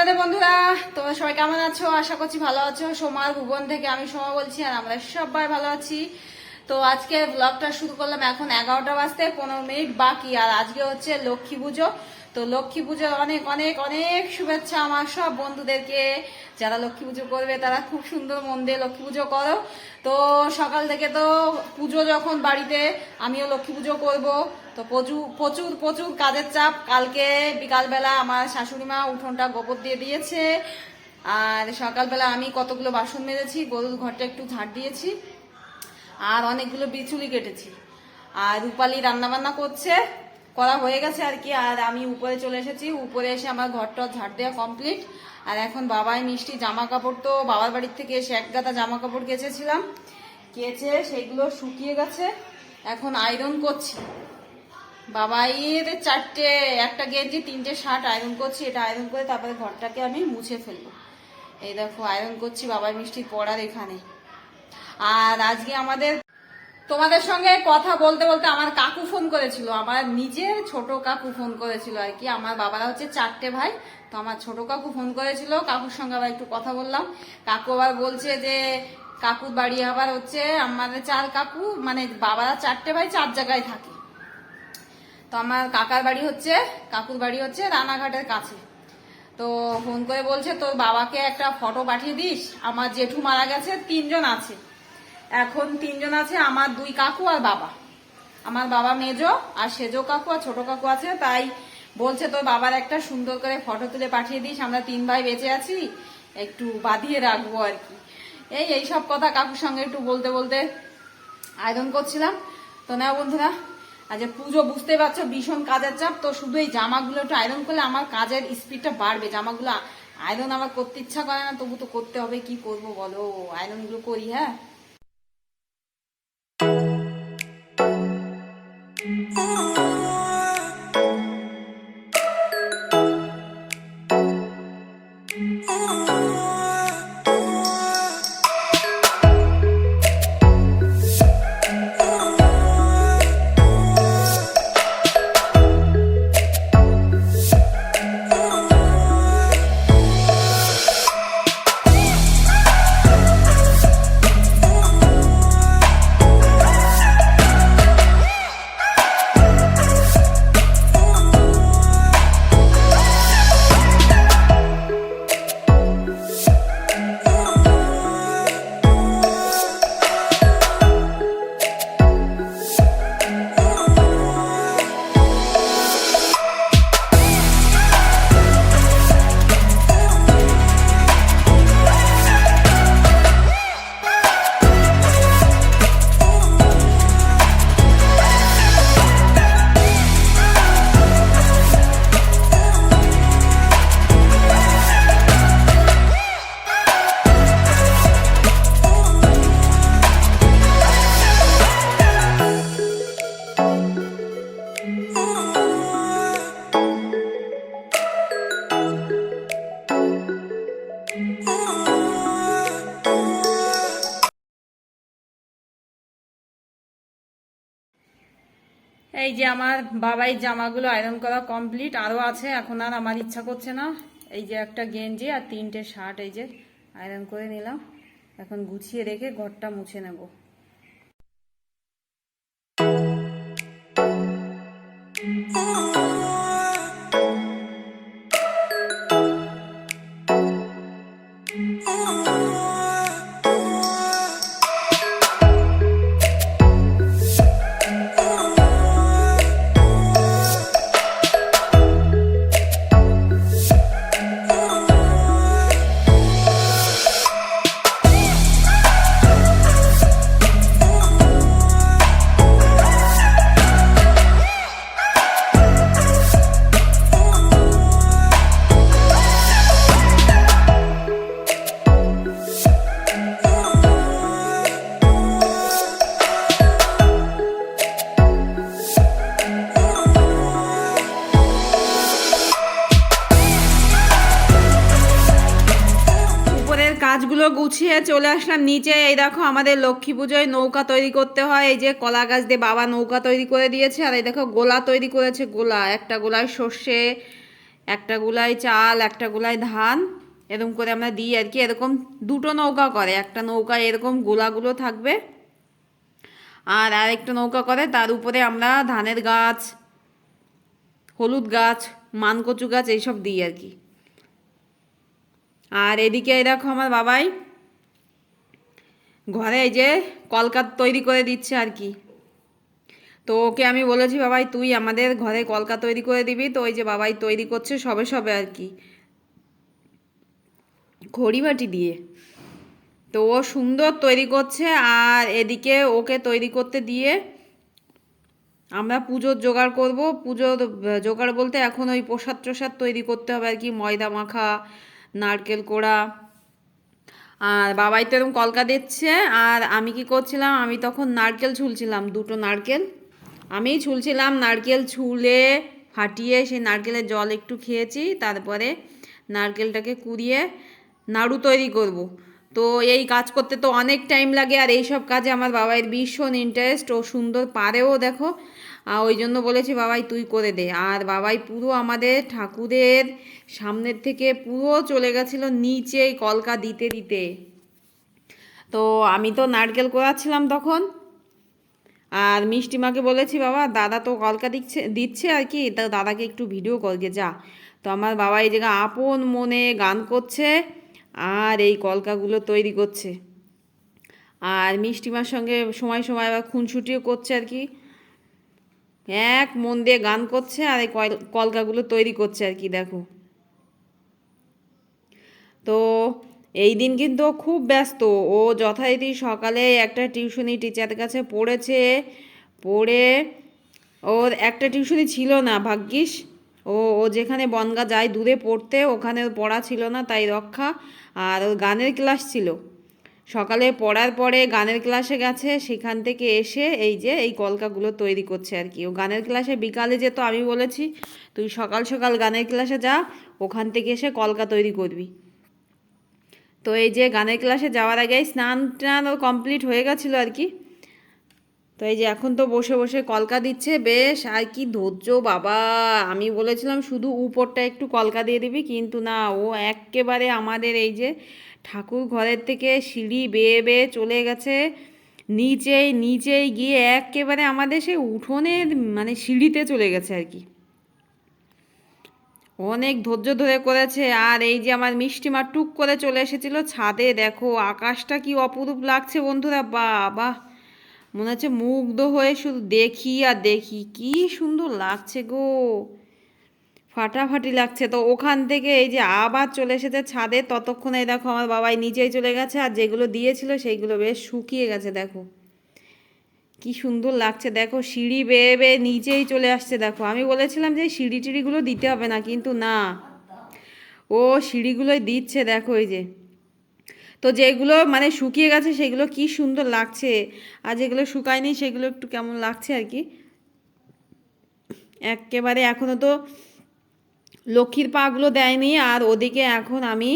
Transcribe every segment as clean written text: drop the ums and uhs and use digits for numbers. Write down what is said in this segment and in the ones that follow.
রাধে বন্ধুরা, তোমরা সবাই কেমন আছো? আশা করছি ভালো আছো। সোমার ভুবন থেকে আমি সোমা বলছি, আর আমরা সবাই ভালো আছি। তো আজকে ব্লগটা শুরু করলাম এখন 11টা বাজতে 15 মিনিট বাকি। আর আজকে হচ্ছে লক্ষ্মী পুজো। তো লক্ষ্মী পুজোর অনেক অনেক অনেক শুভেচ্ছা আমার সব বন্ধুদেরকে। যারা লক্ষ্মী পুজো করবে তারা খুব সুন্দর মন দিয়ে লক্ষ্মী পুজো করো। তো সকাল থেকে তো পুজো যখন বাড়িতে, আমিও লক্ষ্মী পুজো করবো। তো প্রচুর প্রচুর প্রচুর কাজের চাপ। কালকে বিকালবেলা আমার শাশুড়ি মা উঠোনটা গোবর দিয়ে দিয়েছে, আর সকালবেলা আমি কতগুলো বাসন মেজেছি, গরুর ঘরটা একটু ঝাড় দিয়েছি, আর অনেকগুলো বিচুলি কেটেছি। আর রূপালি রান্নাবান্না করছে, করা হয়ে গেছে আর কি। আর আমি উপরে চলে এসেছি, উপরে এসে আমার ঘরটা ঝাড় দেওয়া কমপ্লিট। আর এখন বাবাই মিষ্টি জামা কাপড়, তো বাবার বাড়ির থেকে এসে এক গাদা জামা কাপড় কেচেছিলাম, কেচে সেগুলো শুকিয়ে গেছে, এখন আয়রন করছি। বাবাইয়ের 4টে, একটা গেঞ্জি 3টে শার্ট আয়রন করছি। এটা আয়রন করে তারপরে ঘরটাকে আমি মুছে ফেলবো। এই দেখো আয়রন করছি বাবার মিষ্টি পড়ার এখানে। আর আজকে তোমাদের সঙ্গে কথা বলতে বলতে আমার কাকু ফোন করেছিল, আমার নিজের ছোট কাকু ফোন করেছিল আর কি। আমার বাবারা হচ্ছে 4টে ভাই, তো আমার ছোট কাকু ফোন করেছিল, কাকুর সঙ্গে আবার একটু কথা বললাম। কাকু আবার বলছে যে কাকুর বাড়ি আবার হচ্ছে আমাদের 4 কাকু, মানে বাবারা 4টে ভাই 4 জায়গায় থাকে। তো আমার কাকুর বাড়ি হচ্ছে রানাঘাটের কাছে। তো ফোন করে বলছে তোর বাবাকে একটা ফটো পাঠিয়ে দিস, আমার জেঠু মারা গেছে, 3 জন আছে এখন, 3 জন আছে, আমার 2 কাকু আর বাবা। আমার বাবা মেজো, আর সেজো কাকু আর ছোট কাকু আছে। তাই বলছে তোর বাবার একটা সুন্দর করে ফটো তুলে পাঠিয়ে দিস, আমরা 3 ভাই বেঁচে আছি, একটু বাঁধিয়ে রাখবো আর কি। এই সব কথা কাকুর সঙ্গে একটু বলতে বলতে আয়রন করছিলাম। তো না বন্ধুরা, আজ পুজো বুঝতে পারছো ভীষণ কাজের চাপ। তো শুধু এই জামাগুলো একটু আয়রন করলে আমার কাজের স্পিডটা বাড়বে। জামাগুলো আয়রন আমার করতে ইচ্ছা করে না, তবু তো করতে হবে, কি করবো বলো, আয়রন গুলো করি। হ্যাঁ, এই যে আমার বাবাই জামাগুলো আয়রন করা কমপ্লিট, আরো আছে, এখন আর আমার ইচ্ছা করছে না। এই যে একটা গেঞ্জি আর 3টে শার্ট এই যে আয়রন করে নিলাম, এখন গুছিয়ে রেখে ঘরটা মুছে নেব। কাজগুলো গুছিয়ে চলে আসলাম নিচে। এই দেখো আমাদের লক্ষ্মী পুজোয় নৌকা তৈরি করতে হয়, এই যে কলা গাছ দিয়ে বাবা নৌকা তৈরি করে দিয়েছে। আর এই দেখো গোলা তৈরি করেছে, গোলা, একটা গোলায় সর্ষে, একটা গুলাই চাল, একটা গুলাই ধান, এরকম করে আমরা দিই আর কি। এরকম দুটো নৌকা করে, একটা নৌকায় এরকম গোলাগুলো থাকবে, আর আরেকটা নৌকা করে তার উপরে আমরা ধানের গাছ, হলুদ গাছ, মানকচু গাছ এইসব দিই আর কি। আর এদিকে দেখো আমার বাবাই ঘরে এই যে কলকা তৈরি করে দিচ্ছে আর কি। তো ওকে আমি বলেছি বাবাই তুই আমাদের ঘরে কলকা তৈরি করে দিবি, তো ওই যে বাবাই তৈরি করছে সবে সবে আর কি, খড়িবাটি দিয়ে। তো ও সুন্দর তৈরি করছে, আর এদিকে ওকে তৈরি করতে দিয়ে আমরা পুজোর জোগাড় করব। পুজোর জোগাড় বলতে এখন ওই প্রসাদ টসাদ তৈরি করতে হবে আর কি, ময়দা মাখা, নারকেল কোড়া। আর বাবাই তো এরকম কলকা দিচ্ছে, আর আমি কি করছিলাম, আমি তখন নারকেল ছুলছিলাম, দুটো নারকেল আমিই ছুলছিলাম। নারকেল ছুলে ফাটিয়ে সেই নারকেলের জল একটু খেয়েছি, তারপরে নারকেলটাকে কুড়িয়ে নাড়ু তৈরি করব। তো এই কাজ করতে তো অনেক টাইম লাগে, আর এইসব কাজে আমার বাবাইয়ের ভীষণ ইন্টারেস্ট, ও সুন্দর পারেও দেখো। ওই জন্য বলেছি বাবাই তুই করে দে। আর বাবাই পুরো আমাদের ঠাকুরের সামনের থেকে পুরো চলে গেছিলো নিচে কলকা দিতে দিতে। তো আমি তো নারকেল কোড়াচ্ছিলাম তখন, আর মিষ্টিমাকে বলেছি বাবা দাদা তো কলকা দিচ্ছে আর কি, তা দাদাকে একটু ভিডিও করগে যা। তো আমার বাবা এই জায়গায় আপন মনে গান করছে আর এই কলকাগুলো তৈরি করছে, আর মিষ্টিমার সঙ্গে সময় সময় আবার খুনসুটিও করছে আর কি। এক মন দিয়ে গান করছে আর এই কলকাগুলো তৈরি করছে আর কি দেখো। তো এই দিন কিন্তু খুব ব্যস্ত, ও যথারীতি সকালে একটা টিউশনি টিচারের কাছে পড়েছে, পড়ে ওর একটা টিউশনি ছিল না ভাগ্যিস, ও ও যেখানে বনগা যায় দূরে পড়তে, ওখানে পড়া ছিল না তাই রক্ষা। আর ওর গানের ক্লাস ছিল, সকালে পড়ার পরে গানের ক্লাসে গেছে, সেখান থেকে এসে এই যে এই কলকাগুলো তৈরি করছে আর কি। ও গানের ক্লাসে বিকালে যেত, আমি বলেছি তুই সকাল সকাল গানের ক্লাসে যা, ওখান থেকে এসে কলকা তৈরি করবি। তো এই যে গানের ক্লাসে যাওয়ার আগেই স্নান টান কমপ্লিট হয়ে গেছিলো আর কি। তো এই যে এখন তো বসে বসে কলকা দিচ্ছে, বেশ আর কি ধৈর্য বাবা। আমি বলেছিলাম শুধু উপরটা একটু কলকা দিয়ে দিবি, কিন্তু না, ও একেবারে আমাদের এই যে ঠাকুর ঘরের থেকে সিঁড়ি বেয়ে বেয়ে চলে গেছে নিচেই নিচেই গিয়ে একেবারে আমাদের সেই উঠোনের মানে সিঁড়িতে চলে গেছে আর কি। অনেক ধৈর্য ধরে করেছে। আর এই যে আমার মিষ্টিমা টুক করে চলে এসেছিল ছাদে, দেখো আকাশটা কি অপরূপ লাগছে বন্ধুরা, বাহ, মনে হচ্ছে মুগ্ধ হয়ে শুধু দেখি আর দেখি, কি সুন্দর লাগছে গো, ফাটাফাটি লাগছে। তো ওখান থেকে এই যে আবার চলে এসেছে ছাদে, ততক্ষণে দেখো আমার বাবাই নিচেই চলে গেছে, আর যেগুলো দিয়েছিল সেইগুলো বেশ শুকিয়ে গেছে দেখো, কি সুন্দর লাগছে দেখো, সিঁড়ি বেয়ে বেয়ে নিচেই চলে আসছে দেখো। আমি বলেছিলাম যে সিঁড়ি টিড়িগুলো দিতে হবে না, কিন্তু না, ও সিঁড়িগুলোই দিচ্ছে দেখো এই যে। তো যেগুলো মানে শুকিয়ে গেছে সেগুলো কি সুন্দর লাগছে, আর যেগুলো শুকায়নি সেগুলো একটু কেমন লাগছে আর কি। একেবারে এখনও তো লক্ষ্মীর পাগুলো দেয়নি, আর ওদিকে এখন আমি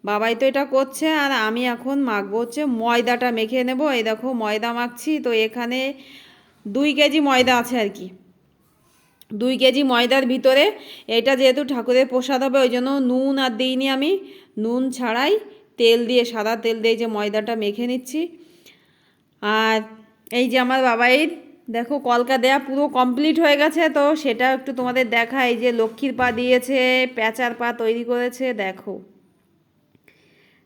বাবাই তো এটা করছে, আর আমি এখন মাখবো হচ্ছে ময়দাটা মেখে নেব। এই দেখো ময়দা মাখছি, তো এখানে 2 কেজি ময়দা আছে আর কি। 2 কেজি ময়দার ভিতরে এটা যেহেতু ঠাকুরের প্রসাদ হবে, ওই জন্য নুন আর দিইনি আমি, নুন ছাড়াই তেল দিয়ে, সাদা তেল দিয়ে যে ময়দাটা মেখে নিচ্ছি। আর এই যে আমার বাবাইয়ের দেখো কলকা দেয়া পুরো কমপ্লিট হয়ে গেছে, তো সেটা একটু তোমাদের দেখা। এই যে লক্ষ্মীর পা দিয়েছে, প্যাঁচার পা তৈরি করেছে দেখো,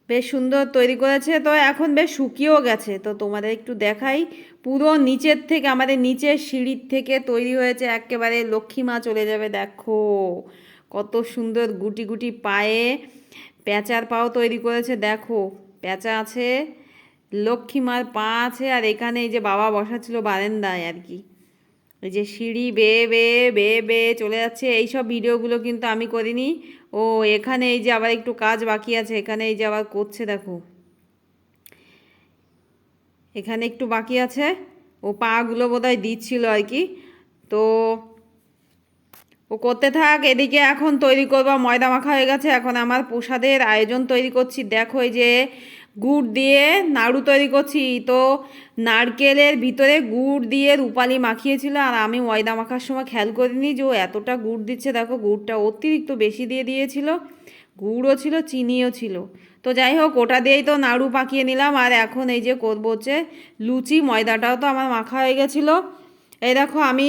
বেশ সুন্দর তৈরি করেছে। তো এখন বেশ শুকিয়েও গেছে, তো তোমাদের একটু দেখাই। পুরো নিচের থেকে, আমাদের নিচের সিঁড়ির থেকে তৈরি হয়েছে, একেবারে লক্ষ্মী মা চলে যাবে দেখো, কত সুন্দর গুটি গুটি পায়ে প্যাঁচার পাও তৈরি করেছে দেখো, প্যাঁচা আছে, লক্ষ্মী মার পা আছে, আর এখানে এই যে বাবা বসা ছিল বারান্দায় আর কি। এই যে সিঁড়ি বেয়ে বেয়ে বেয়ে বেয়ে চলে যাচ্ছে, এইসব ভিডিওগুলো কিন্তু আমি করিনি। ও এখানে এই যে আবার একটু কাজ বাকি আছে, এখানে এই যে আবার করছে দেখো, এখানে একটু বাকি আছে, ও পাগুলো বোধহয় দিচ্ছিল আর কি। তো ও করতে থাক, এদিকে এখন তৈরি করবো, ময়দা মাখা হয়ে গেছে, এখন আমার প্রসাদের আয়োজন তৈরি করছি। দেখো এই যে গুড় দিয়ে নাড়ু তৈরি করছি। তো নারকেলের ভিতরে গুড় দিয়ে রূপালি মাখিয়েছিল, আর আমি ময়দা মাখার সময় খেয়াল করিনি যে ও এতটা গুড় দিচ্ছে। দেখো গুড়টা অতিরিক্ত বেশি দিয়ে দিয়েছিল, গুড়ও ছিল চিনিও ছিল। তো যাই হোক, ওটা দিয়েই তো নাড়ু পাকিয়ে নিলাম। আর এখন এই যে করবো হচ্ছে লুচি। ময়দাটাও তো আমার মাখা হয়ে গেছিলো। এই দেখো আমি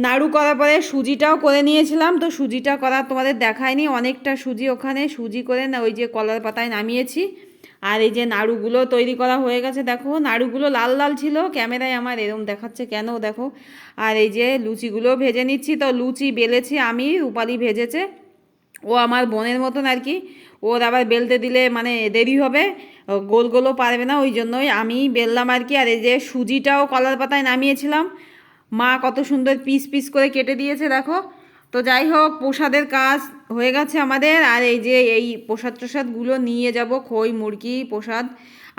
নাড়ু করার পরে সুজিটাও করে নিয়েছিলাম। তো সুজিটা করা তোমাদের দেখায়নি, অনেকটা সুজি ওখানে সুজি করে না ওই যে কলার পাতায় নামিয়েছি। আর এই যে নাড়ুগুলো তৈরি করা হয়ে গেছে। দেখো নাড়ুগুলো লাল লাল ছিল, ক্যামেরায় আমার এরকম দেখাচ্ছে কেন দেখো। আর এই যে লুচিগুলো ভেজে নিচ্ছি। তো লুচি বেলেছি আমি, রূপালি ভেজেছে। ও আমার বোনের মতন আর কি, ওর আবার বেলতে দিলে মানে দেরি হবে, গোল গোলও পারবে না, ওই জন্যই আমি বেললাম আর কি। আর এই যে সুজিটাও কলার পাতায় নামিয়েছিলাম, মা কত সুন্দর পিস পিস করে কেটে দিয়েছে দেখো। তো যাই হোক, প্রসাদের কাজ হয়ে গেছে আমাদের। আর এই যে এই প্রসাদ টসাদগুলো নিয়ে যাব, খই মুরগি প্রসাদ।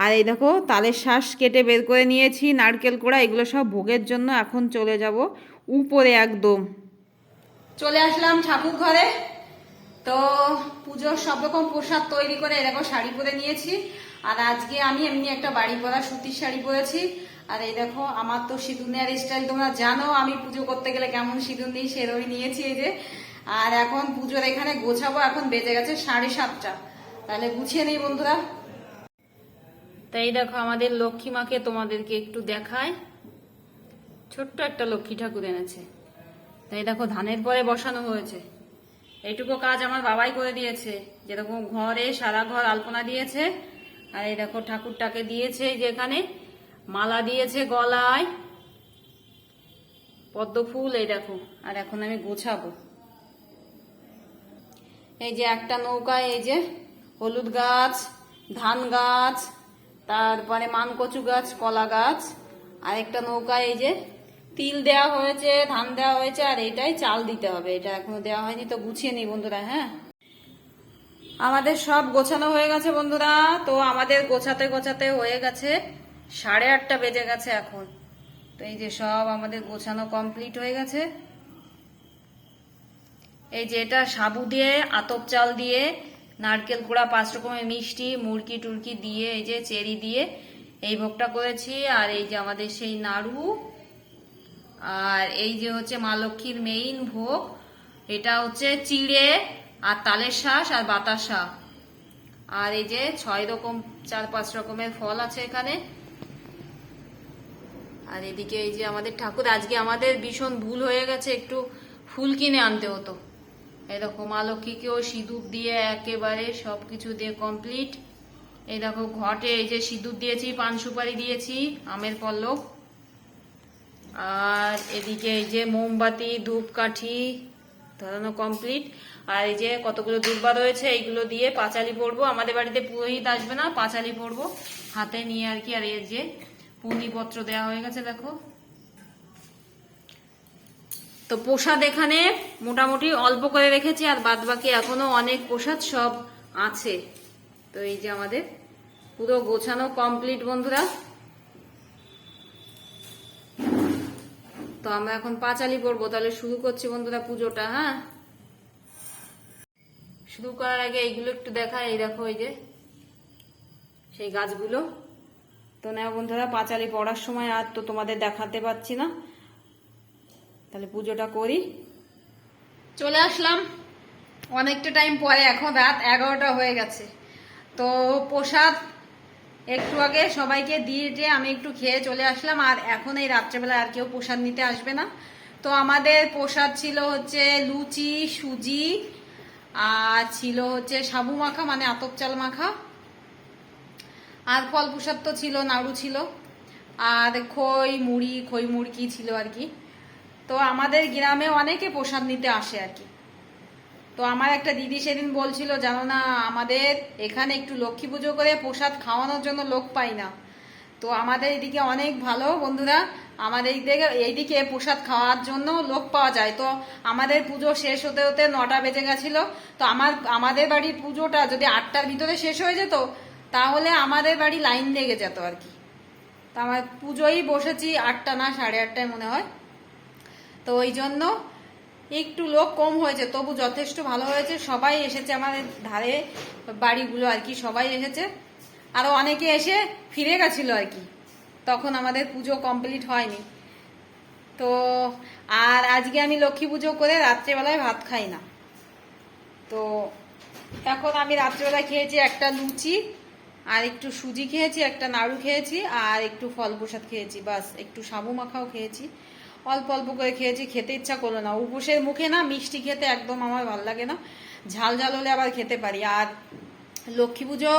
আর এই দেখো তালের শ্বাস কেটে বের করে নিয়েছি, নারকেল কোড়া, এগুলো সব ভোগের জন্য। এখন চলে যাব উপরে, একদম চলে আসলাম ঠাকুর ঘরে। তো পুজোর সব রকম প্রসাদ তৈরি করে এরকম শাড়ি পরে নিয়েছি। আর আজকে আমি এমনি একটা বাড়ি পরা সুতির শাড়ি পরেছি। আর এই দেখো আমার তো সিঁদুর নেওয়ার স্টাইল তোমরা জানো, আমি পুজো করতে গেলে কেমন সিঁদুর নিই, সেরকমই নিয়েছি এই যে। আর এখন পুজোর এখানে গোছাবো, এখন বেজে গেছে 7:30। তাহলে গুছিয়ে নেই বন্ধুরা। তাই দেখো আমাদের লক্ষ্মী মাকে তোমাদেরকে একটু দেখায়, ছোট্ট একটা লক্ষ্মী ঠাকুর এনেছে। তাই দেখো ধানের পরে বসানো হয়েছে। এইটুকু কাজ আমার বাবাই করে দিয়েছে, যেরকম ঘরে সারা ঘর আলপনা দিয়েছে। আর এই দেখো ঠাকুরটাকে দিয়েছে যে এখানে মালা দিয়েছে গলায়, পদ্ম ফুল, এই দেখো। আর এখন আমি গোছাবো। এই যে একটা নৌকায় এই যে হলুদ গাছ, ধান গাছ, তারপরে মানকচু গাছ, কলা গাছ। আর একটা নৌকায় এই যে তিল দেওয়া হয়েছে, ধান দেওয়া হয়েছে, আর এইটাই চাল দিতে হবে, এটা এখনো দেওয়া হয়নি। তো গুছিয়ে নিই বন্ধুরা। হ্যাঁ, আমাদের সব গোছানো হয়ে গেছে বন্ধুরা। তো আমাদের গোছাতে গোছাতে হয়ে গেছে 8:30 বেজে গেছে এখন। তো এই যে সব আমাদের গোছানো কমপ্লিট হয়ে গেছে। এই যে এটা সাবু দিয়ে, আতপ চাল দিয়ে, নারকেল কোড়া, 5 রকমের মিষ্টি, মুরকি টুরকি দিয়ে, এই যে চেরি দিয়ে এই ভোগটা করেছি। আর এই যে আমাদের সেই নাড়ু, আর এই যে হচ্ছে মা লক্ষ্মীর মেইন ভোগ, এটা হচ্ছে চিড়ে আর তালের শ্বাস আর বাতাসা। আর এই যে 6 রকম 4-5 রকমের ফল আছে এখানে। আর এদিকে এই যে আমাদের ঠাকুর, আজকে আমাদের ভীষণ ভুল হয়ে গেছে, একটু ফুল কিনে আনতে হতো। এই দেখো মা লক্ষ্মীকেও সিঁদুর দিয়ে একেবারে সবকিছু দিয়ে কমপ্লিট। এই দেখো ঘটে এই যে সিঁদুর দিয়েছি, পান সুপারি দিয়েছি, আমের পল্লব। আর এদিকে এই যে মোমবাতি, ধূপকাঠি ধরানো কমপ্লিট। আর এই যে কতগুলো দুর্বা রয়েছে, এইগুলো দিয়ে পাঁচালি পড়বো। আমাদের বাড়িতে পুরোহিত আসবে না, পাঁচালি পড়বো হাতে নিয়ে আর কি। আর এই যে পুনিপত্র দেওয়া হয়ে গেছে দেখো। তো প্রসাদ এখানে মোটামুটি অল্প করে রেখেছি, আর বাদ বাকি এখনো অনেক প্রসাদ সব আছে। তো এই যে আমাদের পুরো গোছানো কমপ্লিট বন্ধুরা। তো আমরা এখন পাঁচালি পড়বো, তাহলে শুরু করছি বন্ধুরা পুজোটা। হ্যাঁ, শুরু করার আগে এইগুলো একটু দেখায়। এই দেখো এই যে সেই গাছগুলো। তো না বন্ধুরা, পাঁচালি পড়ার সময় আর তো তোমাদের দেখাতে পাচ্ছি না, তাহলে পুজোটা করি। চলে আসলাম অনেকটা টাইম পরে, এখন রাত 11টা হয়ে গেছে। তো প্রসাদ একটু আগে সবাইকে দিয়ে যে আমি একটু খেয়ে চলে আসলাম। আর এখন এই রাত্রেবেলা আর কেউ প্রসাদ নিতে আসবে না। তো আমাদের প্রসাদ ছিল হচ্ছে লুচি, সুজি, আর ছিল হচ্ছে সাবু মাখা মানে আতপ চাল মাখা, আর ফল প্রসাদ তো ছিল, নাড়ু ছিল, আর খই মুড়কি ছিল আর কি। তো আমাদের গ্রামে অনেকে প্রসাদ নিতে আসে আর কি। তো আমার একটা দিদি সেদিন বলছিল, জানো না আমাদের এখানে একটু লক্ষ্মী পুজো করে প্রসাদ খাওয়ানোর জন্য লোক পাই না। তো আমাদের এদিকে অনেক ভালো বন্ধুরা, আমাদের এইদিকে প্রসাদ খাওয়ার জন্য লোক পাওয়া যায়। তো আমাদের পুজো শেষ হতে হতে 9টা বেজে গেছিল। তো আমাদের বাড়ির পুজোটা যদি 8টার ভিতরে শেষ হয়ে যেত, তাহলে আমাদের বাড়ি লাইন লেগে যেত আর কি। তো আমার পুজোই বসেছি 8টা না 8:30টায় মনে হয়। তো ওই জন্য একটু লোক কম হয়েছে, তবু যথেষ্ট ভালো হয়েছে। সবাই এসেছে, আমাদের ধারে বাড়িগুলো আর কি সবাই এসেছে। আরো অনেকে এসে ফিরে গেছিল আর কি, তখন আমাদের পুজো কমপ্লিট হয়নি। তো আর আজকে আমি লক্ষ্মী পুজো করে রাত্রেবেলায় ভাত খাই না। তো এখন আমি রাত্রেবেলায় খেয়েছি একটা লুচি, আর একটু সুজি খেয়েছি, একটা নাড়ু খেয়েছি, আর একটু ফল প্রসাদ খেয়েছি, বাস। একটু সাবু মাখাও খেয়েছি, অল্প অল্প করে খেয়েছি, খেতে ইচ্ছা করলো না। উপোসের মুখে না মিষ্টি খেতে একদম আমার ভালো লাগে না, ঝাল ঝাল হলে আবার খেতে পারি। আর লক্ষ্মী পুজো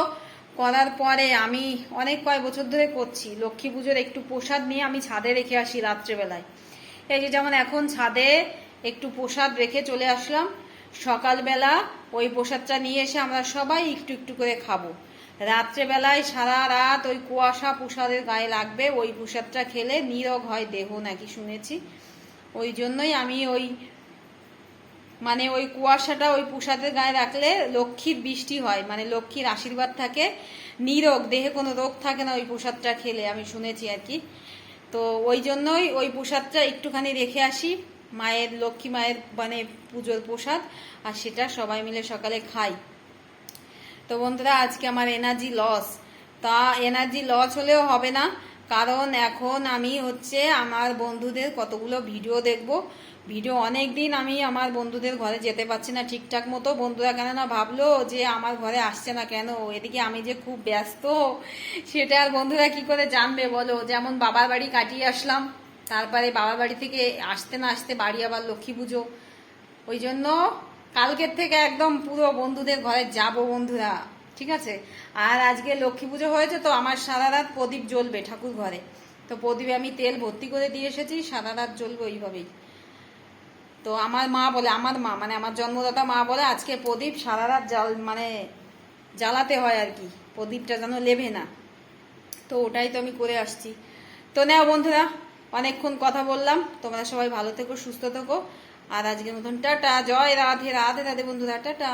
করার পরে আমি অনেক কয়েক বছর ধরে করছি, লক্ষ্মী পুজোর একটু প্রসাদ নিয়ে আমি ছাদে রেখে আসি রাত্রেবেলায়। এই যে যেমন এখন ছাদে একটু প্রসাদ রেখে চলে আসলাম, সকালবেলা ওই প্রসাদটা নিয়ে এসে আমরা সবাই একটু একটু করে খাবো। রাত্রেবেলায় সারা রাত ওই কুয়াশা প্রসাদের গায়ে লাগবে, ওই প্রসাদটা খেলে নীরোগ হয় দেহ নাকি শুনেছি। ওই জন্যই আমি ওই মানে ওই কুয়াশাটা ওই প্রসাদের গায়ে রাখলে লক্ষ্মীর বৃষ্টি হয়, মানে লক্ষ্মীর আশীর্বাদ থাকে, নীরোগ, দেহে কোনো রোগ থাকে না ওই প্রসাদটা খেলে, আমি শুনেছি আর কি। তো ওই জন্যই ওই প্রসাদটা একটুখানি রেখে আসি, মায়ের, লক্ষ্মী মায়ের মানে পুজোর প্রসাদ, আর সেটা সবাই মিলে সকালে খাই। তো বন্ধুরা আজকে আমার এনার্জি লস, তা এনার্জি লস হলেও হবে না, কারণ এখন আমি হচ্ছে আমার বন্ধুদের কতগুলো ভিডিও দেখব। ভিডিও অনেক দিন আমি আমার বন্ধুদের ঘরে যেতে পারছি না ঠিকঠাক মতো। বন্ধুরা কেন না ভাবলো যে আমার ঘরে আসছে না কেন, এদিকে আমি যে খুব ব্যস্ত সেটা আর বন্ধুরা কি করে জানবে বলো। যেমন বাবার বাড়ি কাটিয়ে আসলাম, তারপরে বাবার বাড়ি থেকে আসতে না আসতে বাড়ি আবার লক্ষ্মী পুজো, ওই জন্য কালকের থেকে একদম পুরো বন্ধুদের ঘরে যাব বন্ধুরা, ঠিক আছে। আর আজকে লক্ষ্মী পুজো হয়েছে তো আমার সারা রাত প্রদীপ জ্বলবে ঠাকুর ঘরে, তো প্রদীপে আমি তেল ভর্তি করে দিয়ে এসেছি, সারা রাত জ্বলবে ওইভাবেই। তো আমার মা বলে, আমার মা মানে আমার জন্মদাতা মা বলে আজকে প্রদীপ সারা রাত মানে জ্বালাতে হয় আর কি, প্রদীপটা যেন লেভে না। তো ওটাই তো আমি করে আসছি। তো নেও বন্ধুরা, অনেকক্ষণ কথা বললাম, তোমরা সবাই ভালো থেকো, সুস্থ থেকো। আর আজকের মতন টাটা, জয় রাধে, রাধে রাধে বন্ধুরা, টাটা।